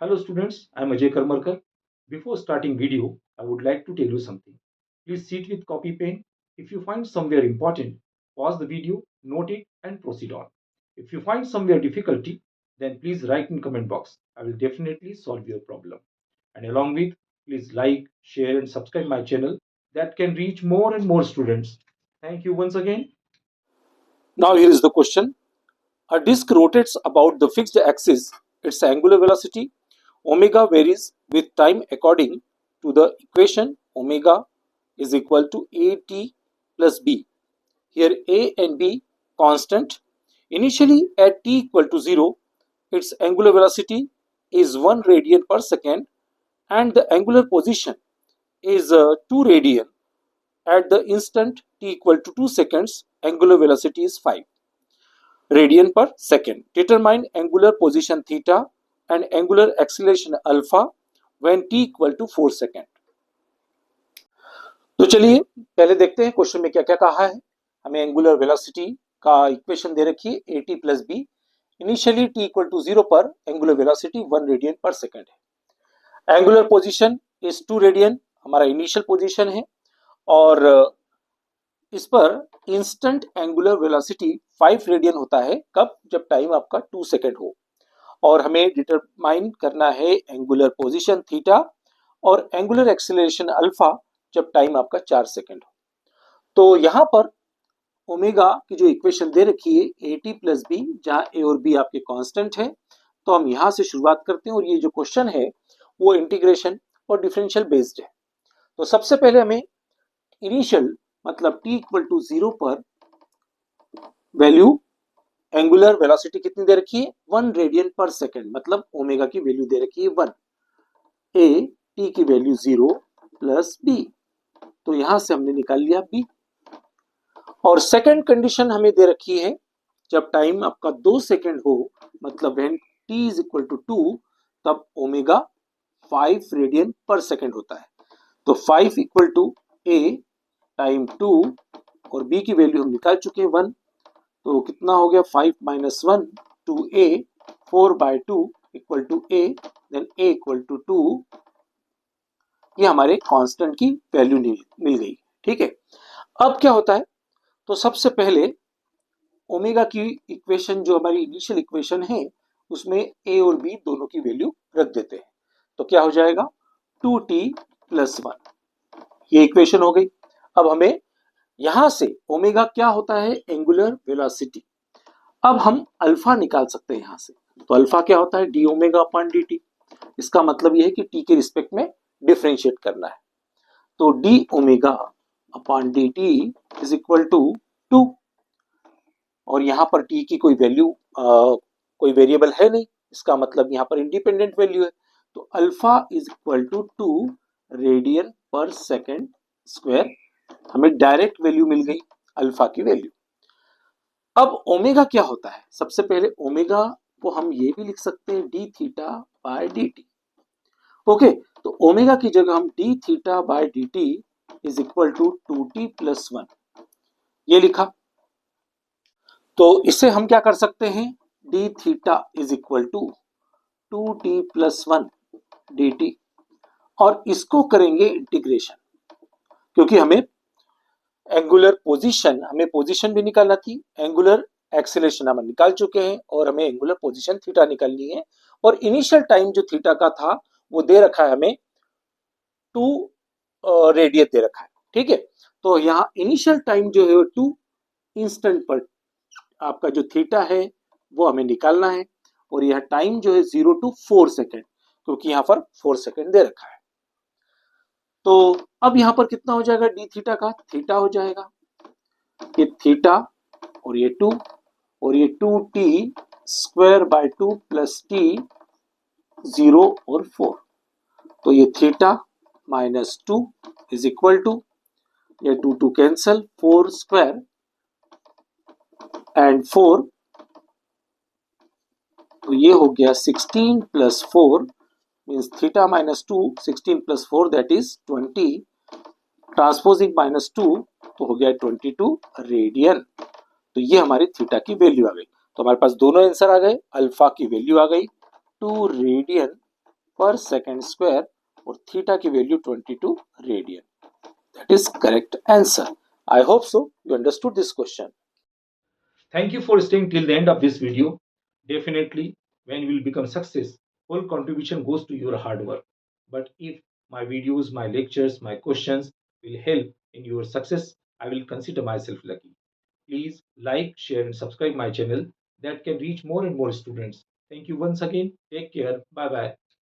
Hello students, I am Ajay Karmarkar. Before starting video, I would like to tell you something. Please sit with copy pen. If you find somewhere important, pause the video, note it and proceed on. If you find somewhere difficulty, then please write in comment box. I will definitely solve your problem. And along with, please like, share and subscribe my channel that can reach more and more students. Thank you once again. Now here is the question. A disk rotates about the fixed axis. Its angular velocity omega varies with time according to the equation omega is equal to at plus b. Here a and b constant. Initially at t equal to 0, its angular velocity is 1 radian per second and the angular position is 2 radian. At the instant t equal to 2 seconds, angular velocity is 5 radian per second. Determine angular position theta and angular acceleration alpha when t equal to 4 second. तो चलिए पहले देखते हैं question में क्या क्या कहा है। हमें एंगुलर वेलोसिटी का इक्वेशन दे रखी है at plus b। Initially t equal to 0 पर angular velocity 1 radian per second है। एंगुलर पोजीशन इज 2 रेडियन, हमारा इनिशियल पोजीशन है और इस पर इंस्टेंट एंगुलर वेलोसिटी 5 रेडियन होता है। कब? जब टाइम आपका 2 सेकेंड हो। और हमें डिटरमाइन करना है एंगुलर पोजीशन थीटा और एंगुलर एक्सेलरेशन अल्फा जब टाइम आपका 4 सेकेंड हो। तो यहां पर ओमेगा की जो इक्वेशन दे रखी है at प्लस बी, जहां ए और बी आपके कांस्टेंट है, तो हम यहां से शुरुआत करते हैं। और ये जो क्वेश्चन है वो इंटीग्रेशन और डिफरेंशियल बेस्ड है। तो सबसे पहले हमें इनिशियल मतलब t इक्वल टू 0 पर वैल्यू एंगुलर वेलोसिटी कितनी दे रखी है 1 रेडियन पर सेकेंड, मतलब ओमेगा की वैल्यू दे रखी है 1। ए टी की वैल्यू 0 प्लस बी, तो यहां से हमने निकाल लिया बी। और सेकेंड कंडीशन हमें दे रखी है जब टाइम आपका 2 सेकेंड हो, मतलब when T is equal to 2, तब ओमेगा 5 रेडियन पर सेकेंड होता है। तो 5 इक्वल टू ए टाइम 2 और बी की वैल्यू हम निकाल चुके हैं 1। तो कितना हो गया 5 minus 1 two a, 4 by 2 equal to a, then a equal to 2। ये हमारे कांस्टेंट की वैल्यू मिल गई। ठीक है, अब क्या होता है, तो सबसे पहले ओमेगा की इक्वेशन जो हमारी इनिशियल इक्वेशन है उसमें ए और बी दोनों की वैल्यू रख देते हैं। तो क्या हो जाएगा 2t प्लस 1, ये इक्वेशन हो गई। अब हमें यहां से ओमेगा क्या होता है एंगुलर वेलोसिटी। अब हम अल्फा निकाल सकते हैं यहां से। तो अल्फा क्या होता है D omega upon D T. इसका मतलब यह है कि टी के रिस्पेक्ट में डिफरेंशिएट करना है। तो D omega upon D T is equal to 2। और यहां पर टी की कोई वैल्यू कोई वेरिएबल है नहीं, इसका मतलब यहां पर इंडिपेंडेंट वैल्यू है। तो alpha is equal to 2 radian per second square. हमें डायरेक्ट वैल्यू मिल गई अल्फा की वैल्यू। अब ओमेगा क्या होता है, सबसे पहले ओमेगा को हम ये भी लिख सकते हैं D theta by D T. Okay, तो ओमेगा की जगह हम D theta by D T is equal to 2t plus 1 ये लिखा। तो इससे हम क्या कर सकते हैं, D theta is equal to 2t plus 1 D T, और इसको करेंगे इंटीग्रेशन, क्योंकि हमें एंगुलर पोजीशन, हमें पोजीशन भी निकालना थी, एंगुलर एक्सेलरेशन हम निकाल चुके हैं और हमें एंगुलर पोजीशन थीटा निकालनी है। और इनिशियल टाइम जो थीटा का था वो दे रखा है हमें 2 रेडियन दे रखा है। ठीक है, तो यहाँ इनिशियल टाइम जो है 2 इंस्टेंट पर आपका जो थीटा है वो हमें निकालना है। और यह टाइम जो है 0 टू 4 सेकेंड, क्योंकि यहाँ पर 4 सेकेंड दे रखा है। तो अब यहां पर कितना हो जाएगा डी थीटा का, थीटा हो जाएगा ये थीटा और ये 2 और ये 2t square by 2 plus T 0 और 4। तो ये theta minus 2 is equal to ये 2 कैंसल, 4 स्क्वायर एंड 4, तो ये हो गया 16 plus 4 means theta minus 2, 16 plus 4 that is 20, transposing minus 2 तो हो गया 22 रेडियन। तो ये हमारी थीटा की वैल्यू आ गई। तो हमारे पास दोनों आंसर आ गए, अल्फा की वैल्यू आ गई 2 रेडियन पर सेकेंड स्क्वायर और थीटा की value 22 radian. That is correct answer. I hope so you understood this question. Thank you for staying till the end of this video. Definitely, when you will become success, whole contribution goes to your hard work. But if my videos, my lectures, my questions will help in your success, I will consider myself lucky. Please like, share, and subscribe my channel that can reach more and more students. Thank you once again. Take care. Bye bye.